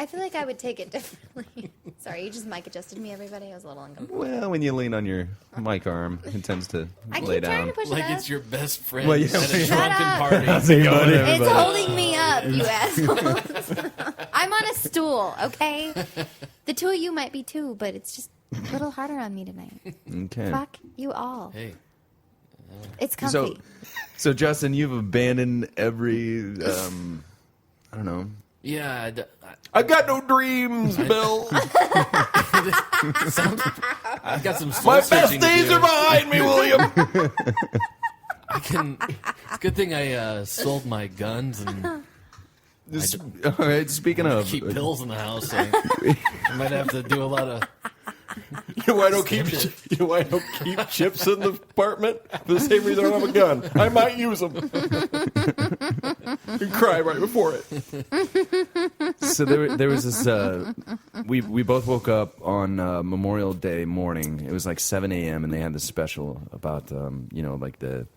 I feel like I would take it differently. Sorry, you just mic adjusted me, everybody. I was a little uncomfortable. Well, when you lean on your mic arm, it tends to lay down. Trying to push Like it up. it's your best friend Well, at a Shut drunken up. party. How's it going, It's everybody? holding me up, you assholes. I'm on a stool, okay? The two of you might be too, but it's just a little harder on me tonight. Okay. Fuck you all. Hey, It's comfy. So Justin, you've abandoned every, I don't know. yeah, I got no dreams, Bill. I've got some soul My best searching to days do. are behind me, William. It's a good thing I sold my guns and All right, speaking of, keep pills in the house. So I might have to do a lot of. You know why I don't keep chips in the apartment? For the same reason I don't have a gun. I might use them. You cry right before it. so there was this. We both woke up on Memorial Day morning. It was like 7 a.m. and they had this special about like the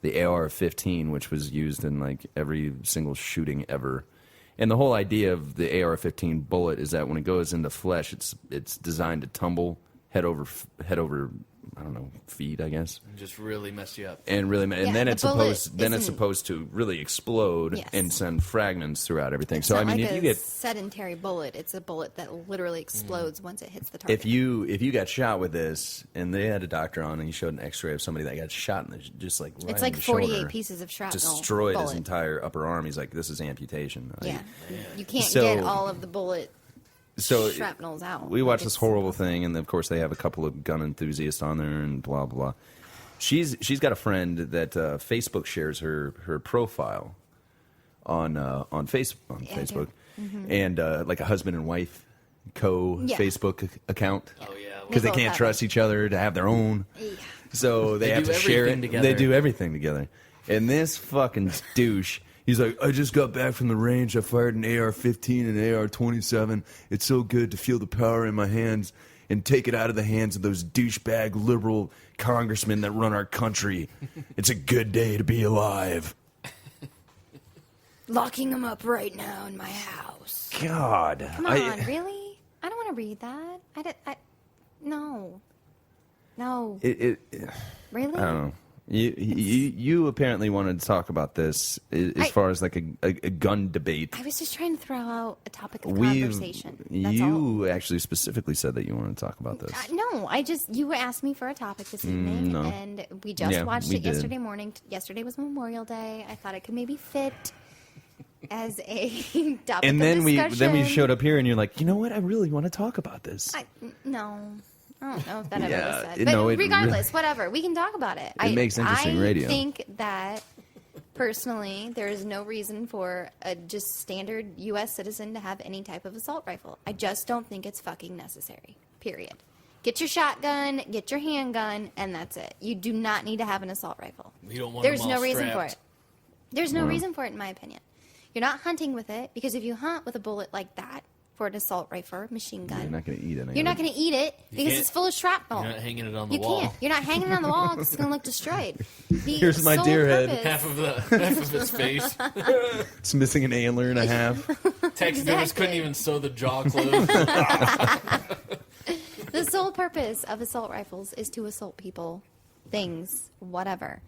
AR-15, which was used in like every single shooting ever. And the whole idea of the AR-15 bullet is that when it goes into flesh, it's designed to tumble head over, I don't know, feet, I guess. Just really mess you up. And really, and then the it's bullet supposed to really explode Yes. and send fragments throughout everything. It's So not I mean, like if you a get sedentary bullet. It's a bullet that literally explodes once it hits the target. if you got shot with this, and they had a doctor on, and he showed an X-ray of somebody that got shot in the just like right It's in like the 48 shoulder, pieces of shrapnel. destroyed his bullet. entire upper arm. He's like, this is amputation. Yeah, you can't So- get all of the bullet So shrapnels out. we watched Like, this it's- horrible thing, and of course they have a couple of gun enthusiasts on there, and blah blah. She's got a friend that Facebook shares her profile on Facebook, and like a husband and wife Facebook account. Oh yeah. Because they both can't have trust each other to have their own. Yeah. So they have do to share it. everything together. They do everything together. And this fucking douche, he's like, I just got back from the range. I fired an AR-15 and an AR-27. It's so good to feel the power in my hands and take it out of the hands of those douchebag liberal congressmen that run our country. It's a good day to be alive. Locking them up right now in my house. God. Come on, really? I don't want to read that. No. Really? I don't know. You apparently wanted to talk about this as far as like a gun debate. I was just trying to throw out a topic of conversation. That's all. You actually specifically said that you wanted to talk about this. No, you asked me for a topic this evening, no. and we just watched we it did. yesterday morning. Yesterday was Memorial Day. I thought it could maybe fit as a topic And of then we discussion. showed up here, and you're like, you know what? I really want to talk about this. No. I don't know if that ever Yeah, was said. no, But it regardless, whatever. We can talk about it. It makes interesting radio. I think that, personally, there is no reason for a just standard U.S. citizen to have any type of assault rifle. I just don't think it's fucking necessary. Period. Get your shotgun, get your handgun, and that's it. You do not need to have an assault rifle. We don't want There's them all no reason for strapped. it. There's no reason for it, in my opinion. You're not hunting with it, because if you hunt with a bullet like that, for an assault rifle, machine gun. You're not going to eat it. You're not going to eat it because can't- it's full of shrapnel. You're not hanging it on the You wall. can't. You're not hanging it on the wall because it's going to look destroyed. The Here's my sole deer head. purpose- Half of his face. It's missing an antler and a half. Taxidermists couldn't even sew the jaw closed. The sole purpose of assault rifles is to assault people, things, whatever.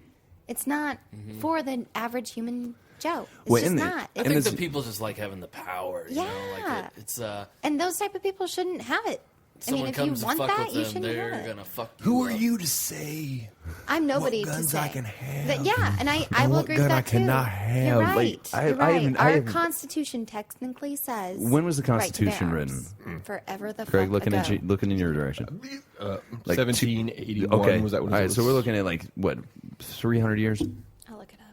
It's not for the average human Joe. It's Well, just and the- not. I It's, think this- the people just like having the power. You know? Yeah. Like it's and those type of people shouldn't have it. I mean, someone if you comes want to fuck that, with you them, shouldn't they're have it. gonna fuck you Who are up. you to say? I'm nobody guns to say I can have that. Yeah, and I and will what agree gun with I that too. cannot have. You're Like, right. I You're right. haven't- I Our haven't- Constitution technically says. When was the right to bear Constitution arms. written? Forever the Craig, fuck looking ago. at you, looking in your direction. Like 1781 Okay, was that what all it right. was? So we're looking at like what, 300 years? I'll look it up.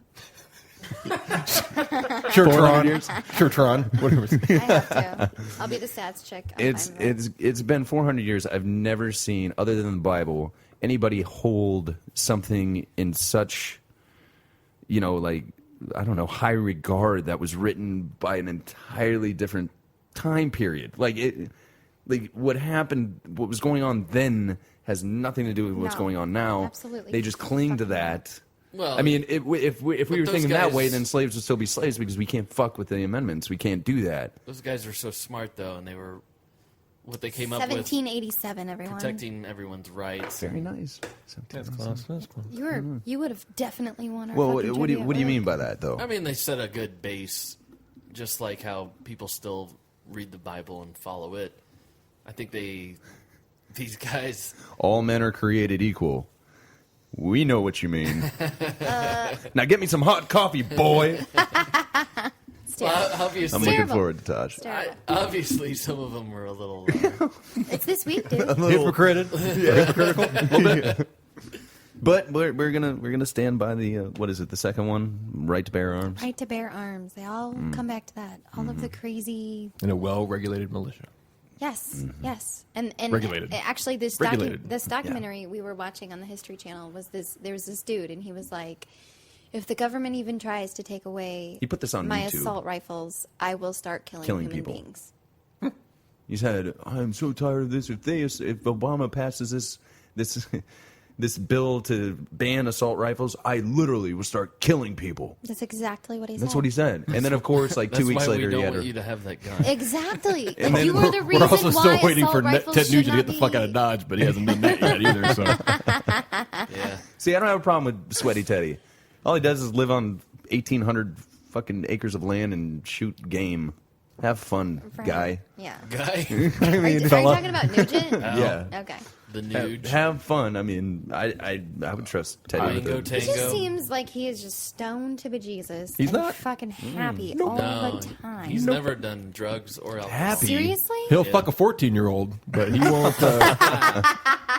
Shurtron, whatever. I have to. I'll be the stats chick. It's been 400 years. I've never seen, other than the Bible, anybody hold something in such, like, I don't know, high regard that was written by an entirely different time period. Like what happened, what was going on then has nothing to do with what's No, going on now. absolutely. They just cling to Fucking that. Well, I mean, if we were those thinking that guys- way, then slaves would still be slaves because we can't fuck with the amendments. We can't do that. those guys are so smart, though, and they were what they came up with 1787, everyone. protecting everyone's rights. Very nice. That's close. That's close. You would have definitely won our Well, fucking what do trivia you at mean work. by that, though? I mean, they set a good base, just like how people still read the Bible and follow it. I think these guys. All men are created equal. We know what you mean. Now get me some hot coffee, boy. It's terrible. Well, obviously, I'm looking terrible. forward to Taj. It's terrible. obviously, some of them were a little. It's this week, dude. Hypocritical. But we're gonna stand by the what is it? The second one, right to bear arms. Right to bear arms. They all come back to that. All of the crazy. In a well-regulated militia. Yes, yes, and Regulated. Actually, this Regulated. documentary we were watching on the History Channel was this. There was this dude, and he was like, "If the government even tries to take away He put this on my YouTube. assault rifles, I will start killing human people. beings." He said, "I'm so tired of this. If Obama passes this bill to ban assault rifles, I literally will start killing people." That's exactly what he said. That's what he said. And then, of course, like That's 2 weeks why later, we he don't had want her. you to have that gun. Exactly. And then you are the We're reason also why still waiting assault for rifles Ted should Nugent to not get the fuck out of be- Dodge, but he hasn't done that yet either. So Yeah. See, I don't have a problem with Sweaty Teddy. All he does is live on 1,800 fucking acres of land and shoot game. Have fun, For guy. him. Yeah. Guy, Are you talking about Nugent? Yeah. Okay. the nude. Have fun. I mean, I would trust Teddy with Mango the It Tango. just seems like he is just stoned to bejesus. He's and not. fucking happy all No, the time. he's never done drugs or alcohol. Happy. Seriously? he'll fuck a 14-year-old, but he won't.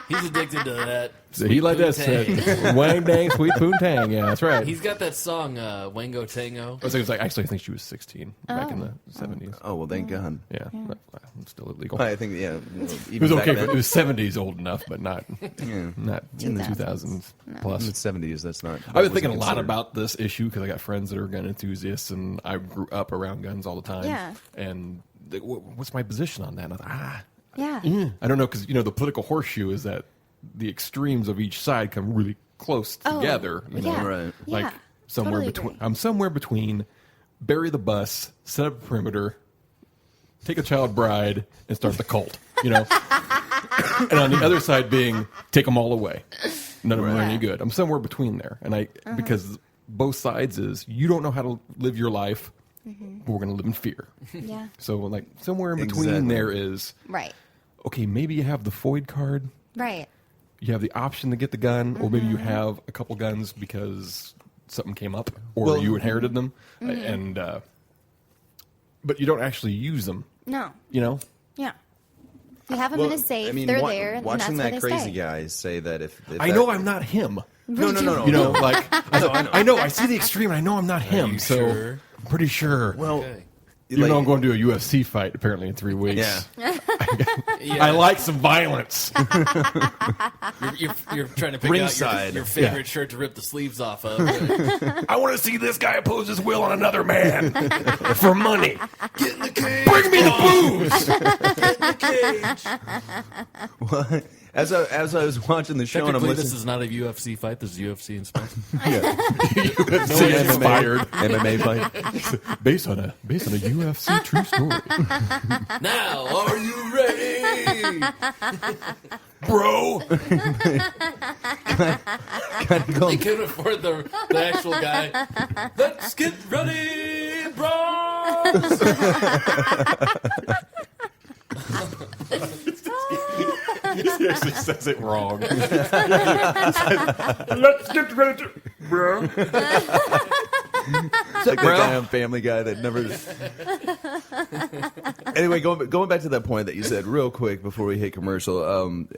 He's addicted to that. He like that Poontang. said, "Wang dang, sweet poontang." Yeah, that's right. He's got that song, Wango Tango. I was like, actually, I think she was 16 back in the 70s. Oh, well, thank God. Yeah, it's still illegal. I think, yeah. It was okay. It was 70s old enough, but not Yeah. not in the 2000s. 2000s plus. In the 70s, that's not. I've been thinking a lot about this issue because I got friends that are gun enthusiasts, and I grew up around guns all the time. Yeah. And what's my position on that? And I thought, Yeah. I don't know, because the political horseshoe is that the extremes of each side come really close Oh, together. You know? yeah. Right. Like Yeah, somewhere totally between. agree. I'm somewhere between. Bury the bus, set up a perimeter, take a child bride, and start the cult. And on the other side being take them all away. None of them are any good. I'm somewhere between there, and because both sides is you don't know how to live your life, but we're going to live in fear. Yeah. So like somewhere in between Exactly. there is Right. okay. Maybe you have the FOID card. Right. You have the option to get the gun, or maybe you have a couple guns because something came up, or Well- you inherited them, and but you don't actually use them. No. Yeah. You have them in a safe. They're there. And Watching that's that where they crazy stay. guy say that if I that- know I'm not him. No. Like I know I see the extreme. And I know I'm not him. you So sure? I'm pretty sure. Well, Okay. you know like- I'm going to a UFC fight apparently in 3 weeks. Yeah. Yeah. I like some violence. You're trying to pick Ringside. out your favorite shirt to rip the sleeves off of. I want to see this guy oppose his will on another man for money. Get in the cage. Bring me the booze. What? As I was watching the show and I'm Technically, this listening, is not a UFC fight. This is UFC inspired. UFC inspired MMA fight. based on a UFC true story, Now, are you ready? bro. They couldn't afford the actual guy. Let's get ready, bros. He actually says it wrong. Let's get ready, bro. It's like that guy on Family Guy that never. Anyway, going back to that point that you said real quick before we hit commercial.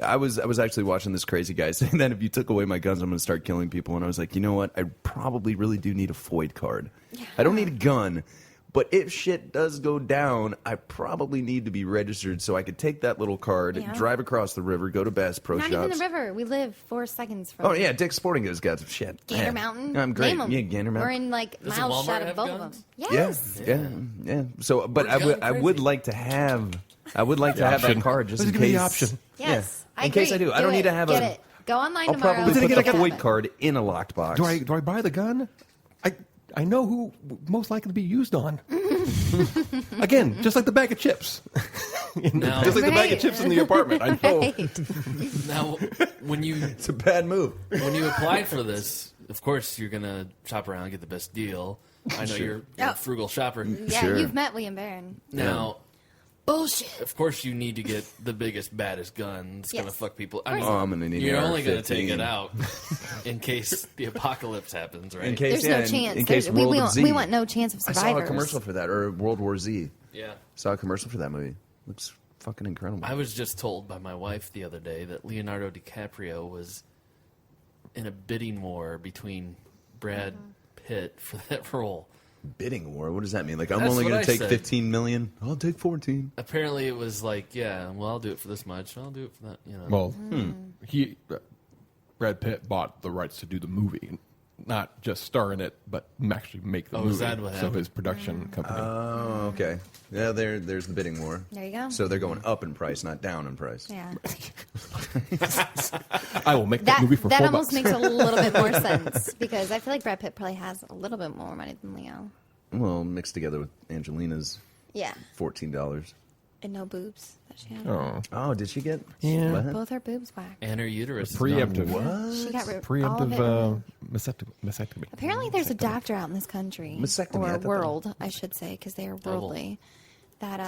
I was actually watching this crazy guy saying that if you took away my guns, I'm going to start killing people. And I was like, you know what? I probably really do need a FOID card. I don't need a gun. But if shit does go down, I probably need to be registered so I could take that little card, Yeah. drive across the river, go to Bass Pro Not Shops. even the river. We live 4 seconds from Oh yeah, Dick's Sporting Goods got some shit. Gander Yeah. Mountain. I'm great. Name 'em. Yeah, Gander Mountain. We're in like Does miles Walmart shot have of both of guns? them. Yeah, Yes. yeah. So, but I would crazy. like to have that card just There's in gonna be case. the option. Yes. In case I do. I don't need to have Get a. it. Go online I'll tomorrow. probably But then put again, the I Void card in a locked box. Do I buy the gun? I know who most likely to be used on. Again, just like the bag of chips. Now, Just like the bag of chips in the apartment. I know. Right. now, when you It's a bad move. when you apply for this, of course you're gonna shop around and get the best deal. I know you're a frugal shopper. Yeah, Sure. you've met William Barron. Now, Bullshit. of course, you need to get the biggest, baddest gun. It's gonna Yes. fuck people. course. Oh, I'm gonna need You're an only gonna AR-15. take it out in case the apocalypse happens, right? In case, There's no chance. In case we, World of Z. we want no chance of I survivors. saw a commercial for that, or World War Z. Yeah. Saw a commercial for that movie. Looks fucking incredible. I was just told by my wife the other day that Leonardo DiCaprio was in a bidding war between Brad Pitt for that role. Bidding war. What does that mean? Like, I'm That's only what going I to take said. 15 million. I'll take 14. Apparently, it was like, yeah, well, I'll do it for this much. I'll do it for that. You know. Well, Brad Pitt bought the rights to do the movie, not just star in it, but actually make the Oh, movie. is that what so happened? his production company. Oh, okay. Yeah, there's the bidding war. There you go. So they're going up in price, not down in price. Yeah. I will make that movie for that $4. almost makes a little bit more sense because I feel like Brad Pitt probably has a little bit more money than Leo. Well, mixed together with Angelina's Yeah. $14. And no boobs that she had. Oh, Oh, did she get? Yeah. What? Both her boobs whacked. And her uterus. is preemptive. done. She got all of Preemptive it removed. mastectomy. Apparently, there's a doctor out in this country, Mastectomy, I or thought that- world, I should say, because they are worldly. That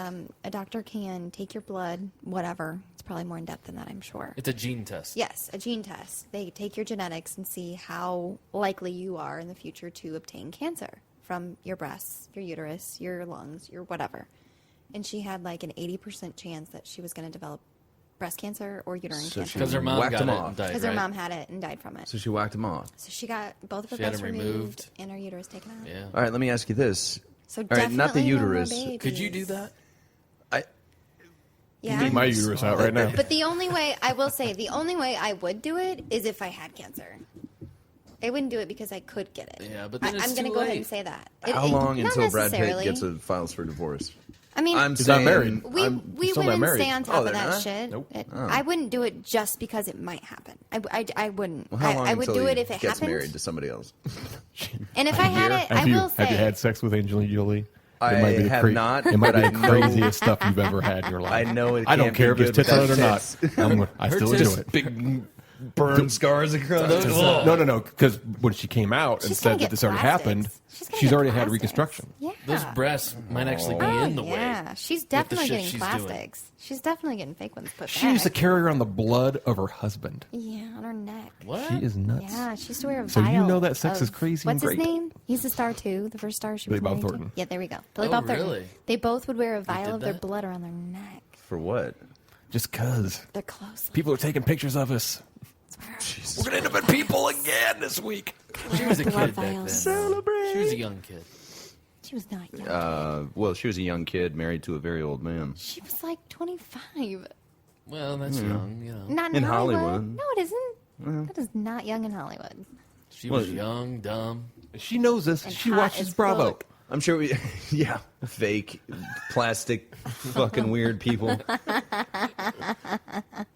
a doctor can take your blood, whatever. It's probably more in depth than that, I'm sure. It's a gene test. Yes, a gene test. They take your genetics and see how likely you are in the future to obtain cancer from your breasts, your uterus, your lungs, your whatever. And she had like an 80% chance that she was going to develop breast cancer or uterine So cancer. Because her mom Whacked got him it off. and died, Because right? her mom had it and died from it. So she whacked him off. So she got both of her She had breasts them removed removed. and her uterus taken out. Yeah. All right, let me ask you this. So All right, not the definitely no more uterus. babies. Could you do that? Yeah. Take my uterus out right now. But the only way, I will say, the only way I would do it is if I had cancer. I wouldn't do it because I could get it. Yeah, but then it's I'm going to too go ahead late. and say that. How long not until Brad Pitt necessarily. gets files for divorce? I mean, I'm He's not saying, married. we still not wouldn't married. stay on Oh, top of they're that not? shit. Nope. I wouldn't do it just because it might happen. I wouldn't. Well, how long I would until do he it if it gets happened. married to somebody else? And if I had it, I Have you will say. have you had sex with Angelina Jolie? I It might be the have not, It might but be I the know- craziest stuff you've ever had in your life. I know it I don't can't care be if it's good tits on it or without not. tits. I Her still do tits- it. Big burn scars across. No. Because when she came out and She's said gonna that get this already plastics. happened, She's she's gonna already get had plastics. reconstruction. Yeah. Those breasts might actually be in the way. Yeah, she's with the definitely shit getting she's plastics. She's definitely getting fake ones put She back. used to carry around the blood of her husband. Yeah, on her neck. What? She is nuts. Yeah, she used to wear a So you vial know that sex is of- crazy What's and his great. name? He's the star too. The first star she Billy was Bob married to. Thornton. Yeah, there we go. Billy Oh, Bob Thornton. really? They both would wear a vial did of their that? blood around their neck. For what? Just because. They're close. People are taking pictures of us. We're going to end up in people again this week. She was a Blood kid back then. vials. She was a young kid. She was not young. Well, she was a young kid married to a very old man. She was like 25. Well, that's young, you know. Not in, In Hollywood. Hollywood. No, it isn't. That is not young in Hollywood. She was young, dumb. She knows this. And She hot watches as Bravo. fuck. I'm sure we, yeah, fake, plastic, fucking weird people.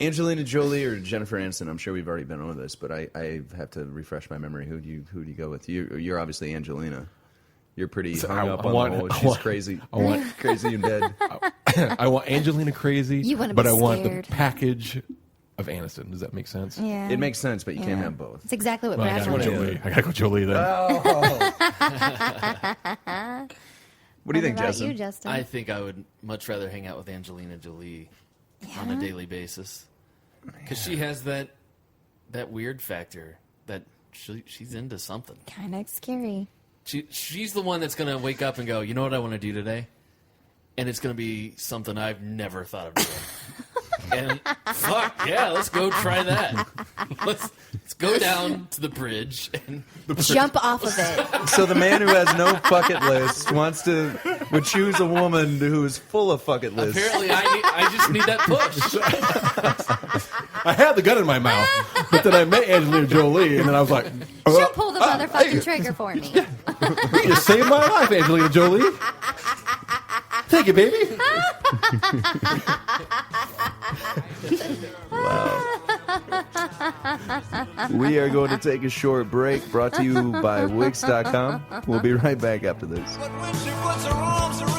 Angelina Jolie or Jennifer Aniston. I'm sure we've already been over this, but I have to refresh my memory. Who do you go with? You're obviously Angelina. You're pretty hung up on the whole. She's crazy. I want Crazy and dead. I want Angelina crazy, You wanna but be I want the scared. package of Aniston. Does that make sense? Yeah. It makes sense, but you can't Yeah. have both. It's exactly what Well, I Brad gotta go wanted. Jolie. I gotta go Jolie then. What do you think, What about Justin? you, Justin? I think I would much rather hang out with Angelina Jolie on a daily basis. Because she has that weird factor that she's into something. Kind of scary. She's the one that's going to wake up and go, you know what I want to do today? And it's going to be something I've never thought of doing. And fuck, yeah, let's go try that. Let's go down to the bridge and Jump off of it. So the man who has no bucket list would choose a woman who is full of bucket lists. apparently I just need that push. I had the gun in my mouth, but then I met Angelina Jolie, and then I was like, She'll pull the motherfucking trigger for me. "You saved my life, Angelina Jolie." Thank you, baby. We are going to take a short break, brought to you by Wix.com. We'll be right back after this. But when she puts her arms around